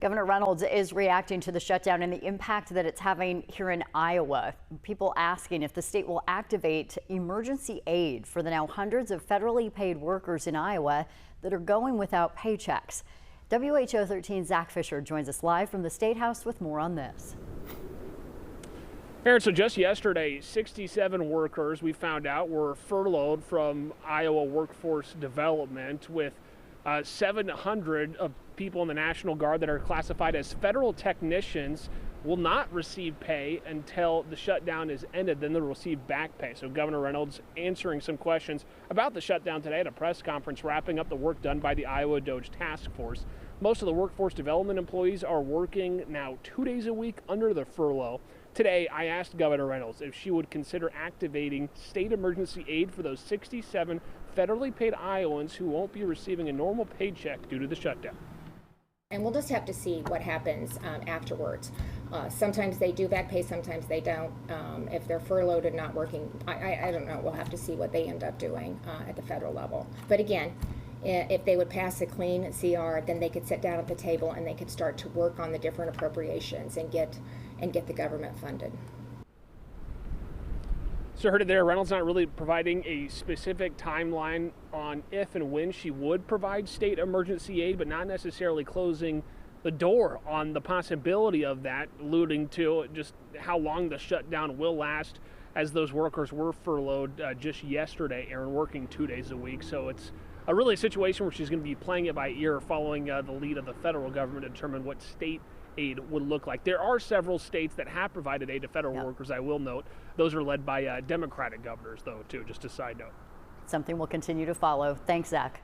Governor Reynolds is reacting to the shutdown and the impact that it's having here in Iowa. People asking if the state will activate emergency aid for the now hundreds of federally paid workers in Iowa that are going without paychecks. WHO 13's Zach Fisher joins us live from the State House with more on this. Aaron, so just yesterday, 67 workers we found out were furloughed from Iowa Workforce Development, with 700 of people in the National Guard that are classified as federal technicians will not receive pay until the shutdown is ended. Then they'll receive back pay. So Governor Reynolds answering some questions about the shutdown today at a press conference, wrapping up the work done by the Iowa DOGE Task Force. Most of the workforce development employees are working now 2 days a week under the furlough. Today, I asked Governor Reynolds if she would consider activating state emergency aid for those 67 federally paid Iowans who won't be receiving a normal paycheck due to the shutdown. And we'll just have to see what happens afterwards. Sometimes they do back pay, sometimes they don't. If they're furloughed and not working, I don't know. We'll have to see what they end up doing at the federal level. But again, if they would pass a clean CR, then they could sit down at the table and they could start to work on the different appropriations and get the government funded. So heard it there, Reynolds not really providing a specific timeline on if and when she would provide state emergency aid, but not necessarily closing the door on the possibility of that, alluding to just how long the shutdown will last, as those workers were furloughed just yesterday, Aaron, working 2 days a week. So it's a really situation where she's going to be playing it by ear, following the lead of the federal government to determine what state aid would look like. There are several states that have provided aid to federal workers, I will note. Those are led by Democratic governors, though, too, just a side note. Something we'll continue to follow. Thanks, Zach.